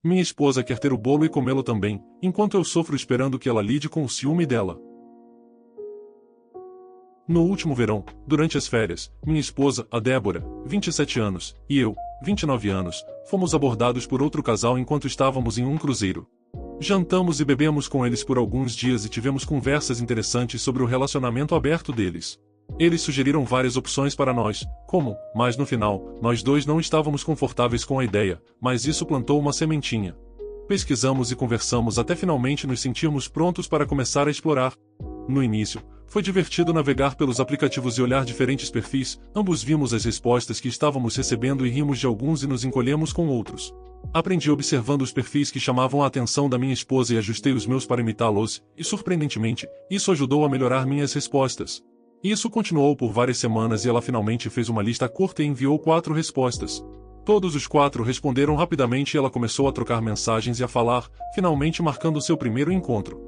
Minha esposa quer ter o bolo e comê-lo também, enquanto eu sofro esperando que ela lide com o ciúme dela. No último verão, durante as férias, minha esposa, a Débora, 27 anos, e eu, 29 anos, fomos abordados por outro casal enquanto estávamos em um cruzeiro. Jantamos e bebemos com eles por alguns dias e tivemos conversas interessantes sobre o relacionamento aberto deles. Eles sugeriram várias opções para nós, mas no final, nós dois não estávamos confortáveis com a ideia, mas isso plantou uma sementinha. Pesquisamos e conversamos até finalmente nos sentirmos prontos para começar a explorar. No início, foi divertido navegar pelos aplicativos e olhar diferentes perfis, ambos vimos as respostas que estávamos recebendo e rimos de alguns e nos encolhemos com outros. Aprendi observando os perfis que chamavam a atenção da minha esposa e ajustei os meus para imitá-los, e surpreendentemente, isso ajudou a melhorar minhas respostas. Isso continuou por várias semanas e ela finalmente fez uma lista curta e enviou 4 respostas. Todos os 4 responderam rapidamente e ela começou a trocar mensagens e a falar, finalmente marcando seu primeiro encontro.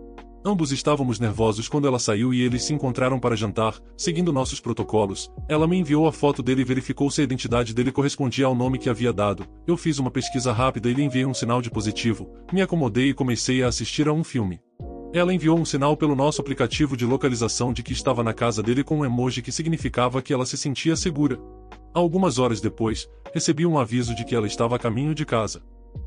Ambos estávamos nervosos quando ela saiu e eles se encontraram para jantar, seguindo nossos protocolos. Ela me enviou a foto dele e verificou se a identidade dele correspondia ao nome que havia dado. Eu fiz uma pesquisa rápida e lhe enviei um sinal de positivo. Me acomodei e comecei a assistir a um filme. Ela enviou um sinal pelo nosso aplicativo de localização de que estava na casa dele com um emoji que significava que ela se sentia segura. Algumas horas depois, recebi um aviso de que ela estava a caminho de casa.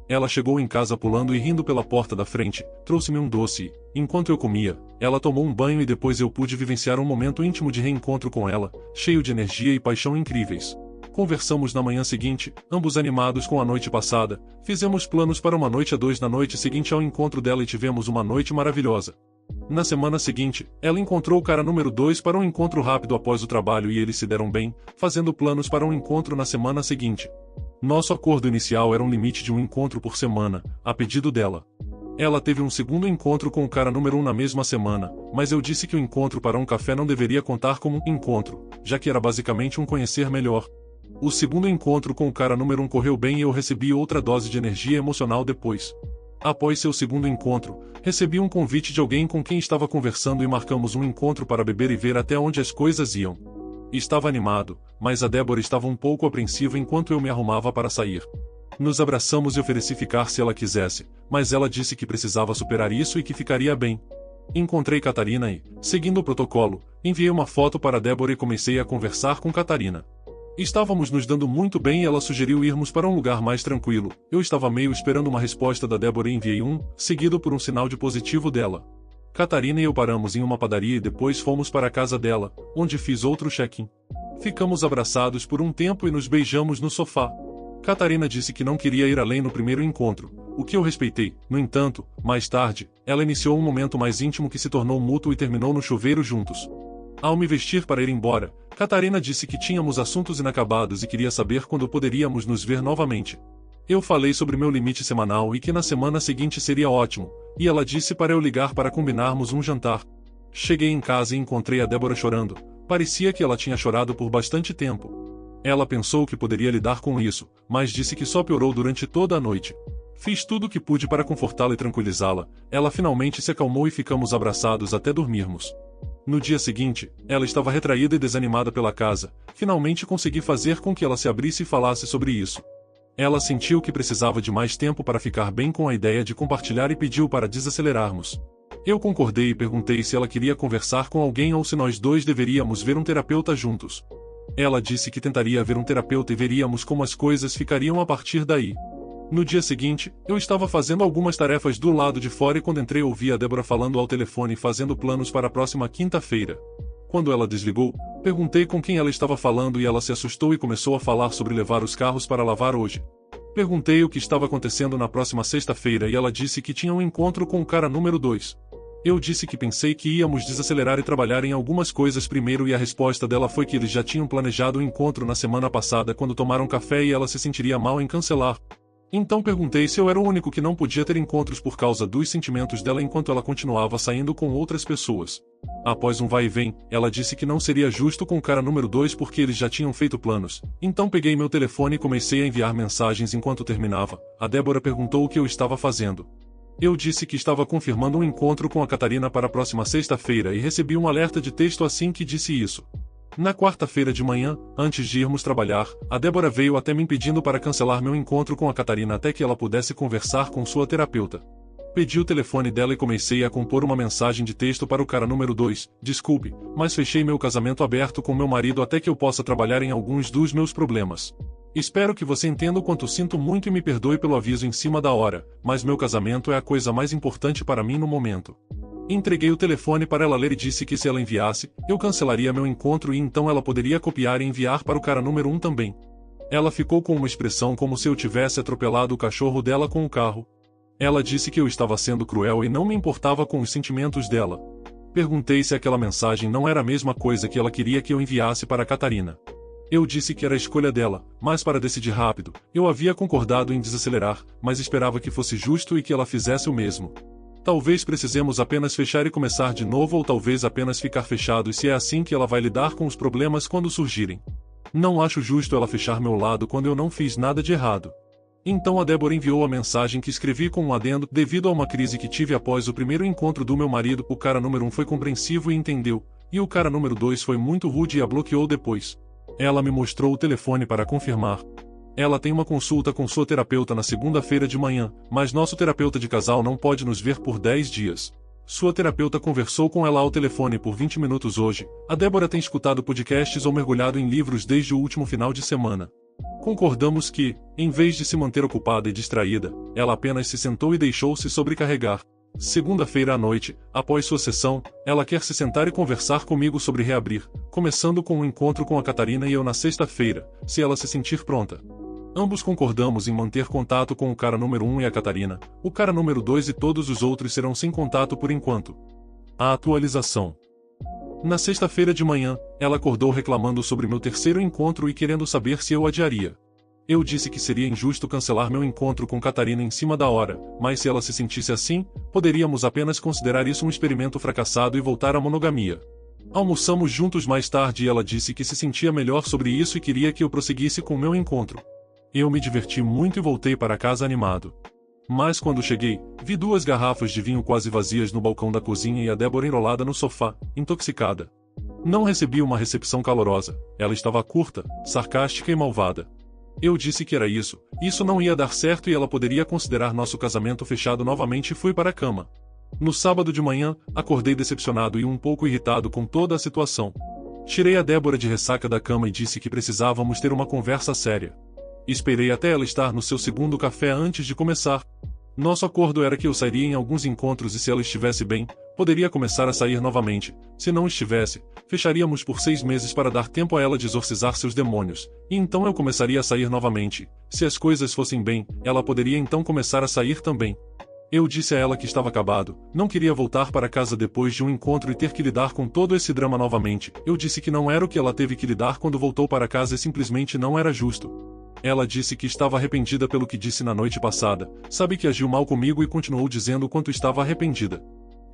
Ela chegou em casa pulando e rindo pela porta da frente, trouxe-me um doce e, enquanto eu comia, ela tomou um banho e depois eu pude vivenciar um momento íntimo de reencontro com ela, cheio de energia e paixão incríveis. Conversamos na manhã seguinte, ambos animados com a noite passada, fizemos planos para uma noite a 2 na noite seguinte ao encontro dela e tivemos uma noite maravilhosa. Na semana seguinte, ela encontrou o cara número 2 para um encontro rápido após o trabalho e eles se deram bem, fazendo planos para um encontro na semana seguinte. Nosso acordo inicial era um limite de um encontro por semana, a pedido dela. Ela teve um segundo encontro com o cara número 1 na mesma semana, mas eu disse que o encontro para um café não deveria contar como encontro, já que era basicamente um conhecer melhor. O segundo encontro com o cara número 1 correu bem e eu recebi outra dose de energia emocional depois. Após seu segundo encontro, recebi um convite de alguém com quem estava conversando e marcamos um encontro para beber e ver até onde as coisas iam. Estava animado, mas a Débora estava um pouco apreensiva enquanto eu me arrumava para sair. Nos abraçamos e ofereci ficar se ela quisesse, mas ela disse que precisava superar isso e que ficaria bem. Encontrei Catarina e, seguindo o protocolo, enviei uma foto para Débora e comecei a conversar com Catarina. Estávamos nos dando muito bem e ela sugeriu irmos para um lugar mais tranquilo. Eu estava meio esperando uma resposta da Débora e enviei seguido por um sinal de positivo dela. Catarina e eu paramos em uma padaria e depois fomos para a casa dela, onde fiz outro check-in. Ficamos abraçados por um tempo e nos beijamos no sofá. Catarina disse que não queria ir além no primeiro encontro, o que eu respeitei. No entanto, mais tarde, ela iniciou um momento mais íntimo que se tornou mútuo e terminou no chuveiro juntos. Ao me vestir para ir embora, Catarina disse que tínhamos assuntos inacabados e queria saber quando poderíamos nos ver novamente. Eu falei sobre meu limite semanal e que na semana seguinte seria ótimo, e ela disse para eu ligar para combinarmos um jantar. Cheguei em casa e encontrei a Débora chorando. Parecia que ela tinha chorado por bastante tempo. Ela pensou que poderia lidar com isso, mas disse que só piorou durante toda a noite. Fiz tudo o que pude para confortá-la e tranquilizá-la. Ela finalmente se acalmou e ficamos abraçados até dormirmos. No dia seguinte, ela estava retraída e desanimada pela casa. Finalmente consegui fazer com que ela se abrisse e falasse sobre isso. Ela sentiu que precisava de mais tempo para ficar bem com a ideia de compartilhar e pediu para desacelerarmos. Eu concordei e perguntei se ela queria conversar com alguém ou se nós dois deveríamos ver um terapeuta juntos. Ela disse que tentaria ver um terapeuta e veríamos como as coisas ficariam a partir daí. No dia seguinte, eu estava fazendo algumas tarefas do lado de fora e quando entrei ouvi a Débora falando ao telefone e fazendo planos para a próxima quinta-feira. Quando ela desligou, perguntei com quem ela estava falando e ela se assustou e começou a falar sobre levar os carros para lavar hoje. Perguntei o que estava acontecendo na próxima sexta-feira e ela disse que tinha um encontro com o cara número 2. Eu disse que pensei que íamos desacelerar e trabalhar em algumas coisas primeiro e a resposta dela foi que eles já tinham planejado o encontro na semana passada quando tomaram café e ela se sentiria mal em cancelar. Então perguntei se eu era o único que não podia ter encontros por causa dos sentimentos dela enquanto ela continuava saindo com outras pessoas. Após um vai e vem, ela disse que não seria justo com o cara número 2 porque eles já tinham feito planos. Então peguei meu telefone e comecei a enviar mensagens enquanto terminava. A Débora perguntou o que eu estava fazendo. Eu disse que estava confirmando um encontro com a Catarina para a próxima sexta-feira e recebi um alerta de texto assim que disse isso. Na quarta-feira de manhã, antes de irmos trabalhar, a Débora veio até mim pedindo para cancelar meu encontro com a Catarina até que ela pudesse conversar com sua terapeuta. Pedi o telefone dela e comecei a compor uma mensagem de texto para o cara número 2. Desculpe, mas fechei meu casamento aberto com meu marido até que eu possa trabalhar em alguns dos meus problemas. Espero que você entenda o quanto sinto muito e me perdoe pelo aviso em cima da hora, mas meu casamento é a coisa mais importante para mim no momento. Entreguei o telefone para ela ler e disse que se ela enviasse, eu cancelaria meu encontro e então ela poderia copiar e enviar para o cara número 1 também. Ela ficou com uma expressão como se eu tivesse atropelado o cachorro dela com o carro. Ela disse que eu estava sendo cruel e não me importava com os sentimentos dela. Perguntei se aquela mensagem não era a mesma coisa que ela queria que eu enviasse para a Catarina. Eu disse que era a escolha dela, mas para decidir rápido, eu havia concordado em desacelerar, mas esperava que fosse justo e que ela fizesse o mesmo. Talvez precisemos apenas fechar e começar de novo ou talvez apenas ficar fechado e se é assim que ela vai lidar com os problemas quando surgirem. Não acho justo ela fechar meu lado quando eu não fiz nada de errado. Então a Débora enviou a mensagem que escrevi com um adendo, devido a uma crise que tive após o primeiro encontro do meu marido, o cara número 1 foi compreensivo e entendeu, e o cara número 2 foi muito rude e a bloqueou depois. Ela me mostrou o telefone para confirmar. Ela tem uma consulta com sua terapeuta na segunda-feira de manhã, mas nosso terapeuta de casal não pode nos ver por 10 dias. Sua terapeuta conversou com ela ao telefone por 20 minutos hoje. A Débora tem escutado podcasts ou mergulhado em livros desde o último final de semana. Concordamos que, em vez de se manter ocupada e distraída, ela apenas se sentou e deixou-se sobrecarregar. Segunda-feira à noite, após sua sessão, ela quer se sentar e conversar comigo sobre reabrir, começando com um encontro com a Catarina e eu na sexta-feira, se ela se sentir pronta. Ambos concordamos em manter contato com o cara número 1 e a Catarina, o cara número 2 e todos os outros serão sem contato por enquanto. A atualização. Na sexta-feira de manhã, ela acordou reclamando sobre meu terceiro encontro e querendo saber se eu adiaria. Eu disse que seria injusto cancelar meu encontro com Catarina em cima da hora, mas se ela se sentisse assim, poderíamos apenas considerar isso um experimento fracassado e voltar à monogamia. Almoçamos juntos mais tarde e ela disse que se sentia melhor sobre isso e queria que eu prosseguisse com meu encontro. Eu me diverti muito e voltei para casa animado. Mas quando cheguei, vi 2 garrafas de vinho quase vazias no balcão da cozinha e a Débora enrolada no sofá, intoxicada. Não recebi uma recepção calorosa, ela estava curta, sarcástica e malvada. Eu disse que era isso não ia dar certo e ela poderia considerar nosso casamento fechado novamente e fui para a cama. No sábado de manhã, acordei decepcionado e um pouco irritado com toda a situação. Tirei a Débora de ressaca da cama e disse que precisávamos ter uma conversa séria. Esperei até ela estar no seu segundo café antes de começar. Nosso acordo era que eu sairia em alguns encontros e se ela estivesse bem, poderia começar a sair novamente. Se não estivesse, fecharíamos por 6 meses para dar tempo a ela de exorcizar seus demônios, e então eu começaria a sair novamente. Se as coisas fossem bem, ela poderia então começar a sair também. Eu disse a ela que estava acabado, não queria voltar para casa depois de um encontro e ter que lidar com todo esse drama novamente. Eu disse que não era o que ela teve que lidar quando voltou para casa e simplesmente não era justo. Ela disse que estava arrependida pelo que disse na noite passada, sabe que agiu mal comigo e continuou dizendo o quanto estava arrependida.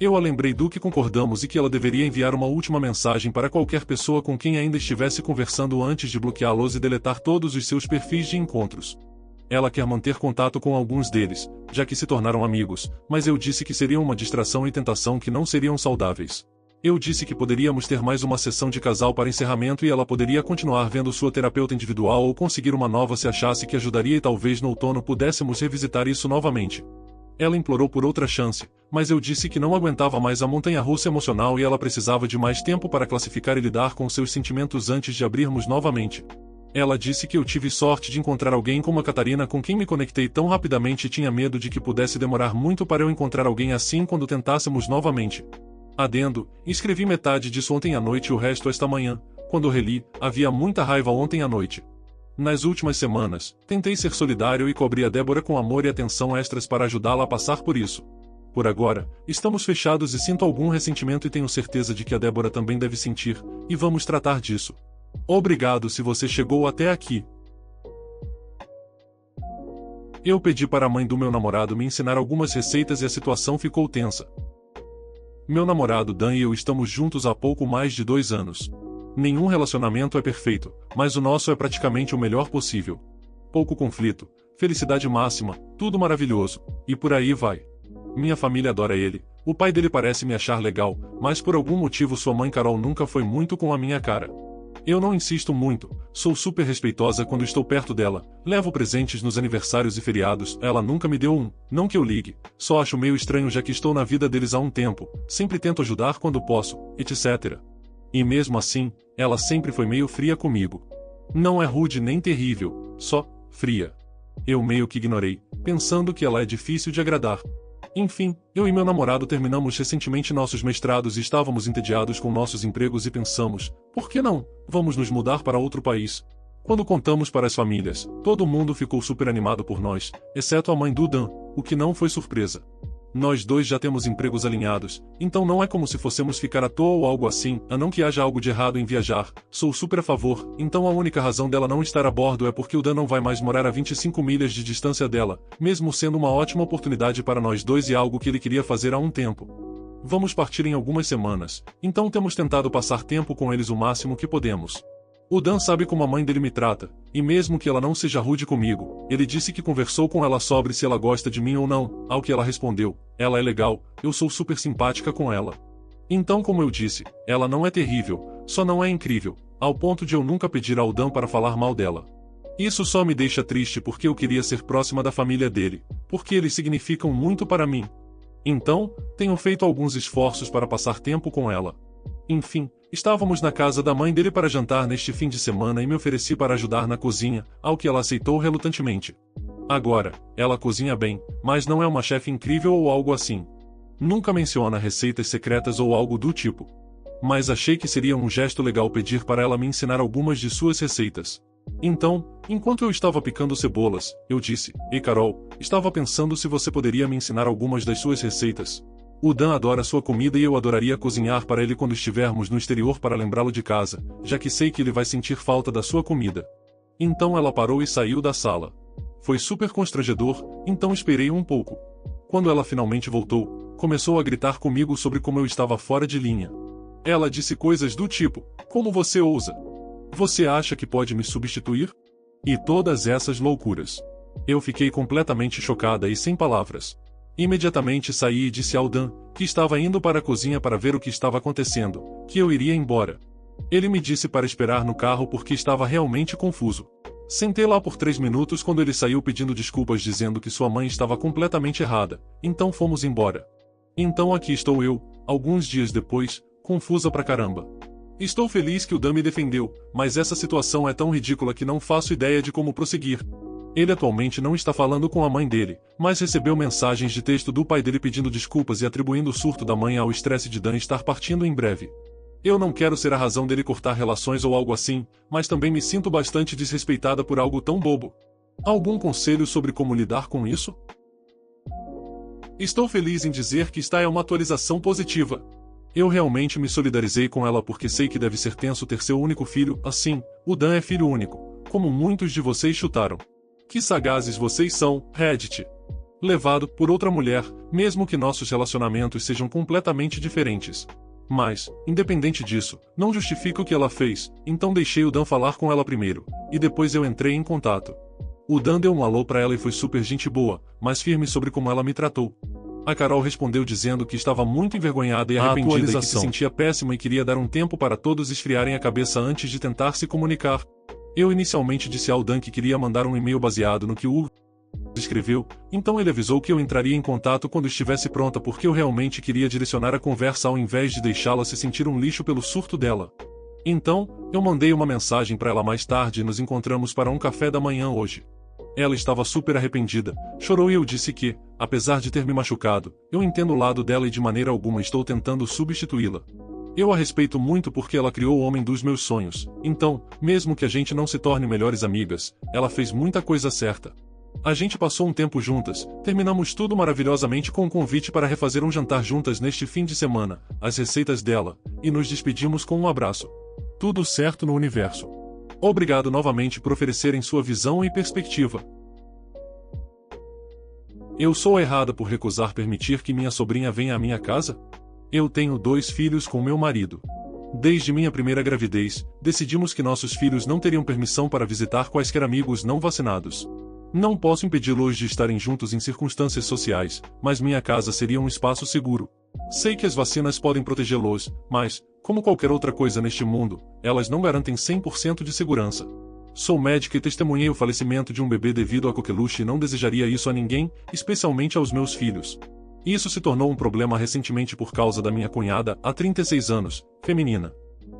Eu a lembrei do que concordamos e que ela deveria enviar uma última mensagem para qualquer pessoa com quem ainda estivesse conversando antes de bloqueá-los e deletar todos os seus perfis de encontros. Ela quer manter contato com alguns deles, já que se tornaram amigos, mas eu disse que seriam uma distração e tentação que não seriam saudáveis. Eu disse que poderíamos ter mais uma sessão de casal para encerramento e ela poderia continuar vendo sua terapeuta individual ou conseguir uma nova se achasse que ajudaria e talvez no outono pudéssemos revisitar isso novamente. Ela implorou por outra chance, mas eu disse que não aguentava mais a montanha-russa emocional e ela precisava de mais tempo para classificar e lidar com seus sentimentos antes de abrirmos novamente. Ela disse que eu tive sorte de encontrar alguém como a Catarina com quem me conectei tão rapidamente e tinha medo de que pudesse demorar muito para eu encontrar alguém assim quando tentássemos novamente. Adendo, escrevi metade disso ontem à noite e o resto esta manhã. Quando reli, havia muita raiva ontem à noite. Nas últimas semanas, tentei ser solidário e cobri a Débora com amor e atenção extras para ajudá-la a passar por isso. Por agora, estamos fechados e sinto algum ressentimento e tenho certeza de que a Débora também deve sentir, e vamos tratar disso. Obrigado se você chegou até aqui. Eu pedi para a mãe do meu namorado me ensinar algumas receitas e a situação ficou tensa. Meu namorado Dan e eu estamos juntos há pouco mais de 2 anos. Nenhum relacionamento é perfeito, mas o nosso é praticamente o melhor possível. Pouco conflito, felicidade máxima, tudo maravilhoso, e por aí vai. Minha família adora ele, o pai dele parece me achar legal, mas por algum motivo sua mãe Carol nunca foi muito com a minha cara. Eu não insisto muito, sou super respeitosa quando estou perto dela, levo presentes nos aniversários e feriados, ela nunca me deu um, não que eu ligue, só acho meio estranho já que estou na vida deles há um tempo, sempre tento ajudar quando posso, etc. E mesmo assim, ela sempre foi meio fria comigo. Não é rude nem terrível, só fria. Eu meio que ignorei, pensando que ela é difícil de agradar. Enfim, eu e meu namorado terminamos recentemente nossos mestrados e estávamos entediados com nossos empregos e pensamos, por que não? Vamos nos mudar para outro país. Quando contamos para as famílias, todo mundo ficou super animado por nós, exceto a mãe do Dan, o que não foi surpresa. Nós dois já temos empregos alinhados, então não é como se fossemos ficar à toa ou algo assim, a não que haja algo de errado em viajar. Sou super a favor, então a única razão dela não estar a bordo é porque o Dan não vai mais morar a 25 milhas de distância dela, mesmo sendo uma ótima oportunidade para nós dois e algo que ele queria fazer há um tempo. Vamos partir em algumas semanas, então temos tentado passar tempo com eles o máximo que podemos. O Dan sabe como a mãe dele me trata, e mesmo que ela não seja rude comigo, ele disse que conversou com ela sobre se ela gosta de mim ou não, ao que ela respondeu, ela é legal, eu sou super simpática com ela. Então como eu disse, ela não é terrível, só não é incrível, ao ponto de eu nunca pedir ao Dan para falar mal dela. Isso só me deixa triste porque eu queria ser próxima da família dele, porque eles significam muito para mim. Então, tenho feito alguns esforços para passar tempo com ela. Enfim, estávamos na casa da mãe dele para jantar neste fim de semana e me ofereci para ajudar na cozinha, ao que ela aceitou relutantemente. Agora, ela cozinha bem, mas não é uma chefe incrível ou algo assim. Nunca menciona receitas secretas ou algo do tipo. Mas achei que seria um gesto legal pedir para ela me ensinar algumas de suas receitas. Então, enquanto eu estava picando cebolas, eu disse, Ei Carol, estava pensando se você poderia me ensinar algumas das suas receitas. O Dan adora sua comida e eu adoraria cozinhar para ele quando estivermos no exterior para lembrá-lo de casa, já que sei que ele vai sentir falta da sua comida. Então ela parou e saiu da sala. Foi super constrangedor, então esperei um pouco. Quando ela finalmente voltou, começou a gritar comigo sobre como eu estava fora de linha. Ela disse coisas do tipo, como você ousa? Você acha que pode me substituir? E todas essas loucuras. Eu fiquei completamente chocada e sem palavras. Imediatamente saí e disse ao Dan, que estava indo para a cozinha para ver o que estava acontecendo, que eu iria embora. Ele me disse para esperar no carro porque estava realmente confuso. Sentei lá por 3 minutos quando ele saiu pedindo desculpas dizendo que sua mãe estava completamente errada, então fomos embora. Então aqui estou eu, alguns dias depois, confusa pra caramba. Estou feliz que o Dan me defendeu, mas essa situação é tão ridícula que não faço ideia de como prosseguir. Ele atualmente não está falando com a mãe dele, mas recebeu mensagens de texto do pai dele pedindo desculpas e atribuindo o surto da mãe ao estresse de Dan estar partindo em breve. Eu não quero ser a razão dele cortar relações ou algo assim, mas também me sinto bastante desrespeitada por algo tão bobo. Algum conselho sobre como lidar com isso? Estou feliz em dizer que esta é uma atualização positiva. Eu realmente me solidarizei com ela porque sei que deve ser tenso ter seu único filho, assim, o Dan é filho único, como muitos de vocês chutaram. Que sagazes vocês são, Reddit. Levado por outra mulher, mesmo que nossos relacionamentos sejam completamente diferentes. Mas, independente disso, não justifica o que ela fez, então deixei o Dan falar com ela primeiro, e depois eu entrei em contato. O Dan deu um alô pra ela e foi super gente boa, mas firme sobre como ela me tratou. A Carol respondeu dizendo que estava muito envergonhada e arrependida e que se sentia péssima e queria dar um tempo para todos esfriarem a cabeça antes de tentar se comunicar. Eu inicialmente disse ao Dan que queria mandar um e-mail baseado no que o escreveu, então ele avisou que eu entraria em contato quando estivesse pronta porque eu realmente queria direcionar a conversa ao invés de deixá-la se sentir um lixo pelo surto dela. Então, eu mandei uma mensagem para ela mais tarde e nos encontramos para um café da manhã hoje. Ela estava super arrependida, chorou e eu disse que, apesar de ter me machucado, eu entendo o lado dela e de maneira alguma estou tentando substituí-la. Eu a respeito muito porque ela criou o homem dos meus sonhos, então, mesmo que a gente não se torne melhores amigas, ela fez muita coisa certa. A gente passou um tempo juntas, terminamos tudo maravilhosamente com um convite para refazer um jantar juntas neste fim de semana, as receitas dela, e nos despedimos com um abraço. Tudo certo no universo. Obrigado novamente por oferecerem sua visão e perspectiva. Eu sou errada por recusar permitir que minha sobrinha venha à minha casa? Eu tenho 2 filhos com meu marido. Desde minha primeira gravidez, decidimos que nossos filhos não teriam permissão para visitar quaisquer amigos não vacinados. Não posso impedi-los de estarem juntos em circunstâncias sociais, mas minha casa seria um espaço seguro. Sei que as vacinas podem protegê-los, mas, Como qualquer outra coisa neste mundo, elas não garantem 100% de segurança. Sou médica e testemunhei o falecimento de um bebê devido à coqueluche e não desejaria isso a ninguém, especialmente aos meus filhos. Isso se tornou um problema recentemente por causa da minha cunhada, há 36 anos, feminina.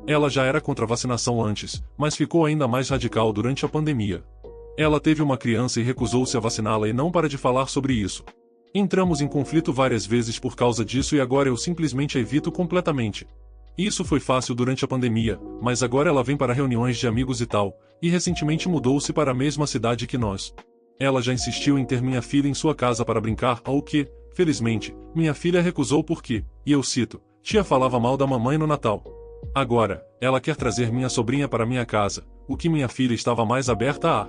Ela já era contra a vacinação antes, mas ficou ainda mais radical durante a pandemia. Ela teve uma criança e recusou-se a vaciná-la e não para de falar sobre isso. Entramos em conflito várias vezes por causa disso e agora eu simplesmente a evito completamente. Isso foi fácil durante a pandemia, mas agora ela vem para reuniões de amigos e tal, e recentemente mudou-se para a mesma cidade que nós. Ela já insistiu em ter minha filha em sua casa para brincar, ao que, felizmente, minha filha recusou porque, e eu cito, tia falava mal da mamãe no Natal. Agora, ela quer trazer minha sobrinha para minha casa, o que minha filha estava mais aberta a.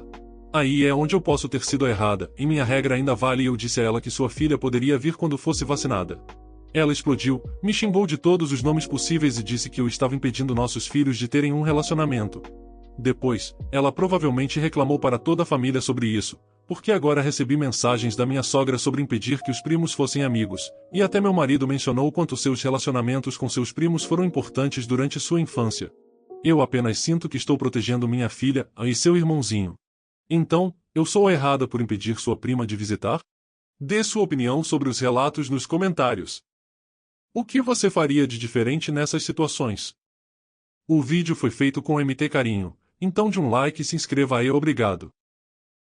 Aí é onde eu posso ter sido errada, e minha regra ainda vale e eu disse a ela que sua filha poderia vir quando fosse vacinada. Ela explodiu, me xingou de todos os nomes possíveis e disse que eu estava impedindo nossos filhos de terem um relacionamento. Depois, ela provavelmente reclamou para toda a família sobre isso, porque agora recebi mensagens da minha sogra sobre impedir que os primos fossem amigos, e até meu marido mencionou quanto seus relacionamentos com seus primos foram importantes durante sua infância. Eu apenas sinto que estou protegendo minha filha e seu irmãozinho. Então, eu sou a errada por impedir sua prima de visitar? Dê sua opinião sobre os relatos nos comentários. O que você faria de diferente nessas situações? O vídeo foi feito com MT Carinho, então de um like e se inscreva aí, obrigado.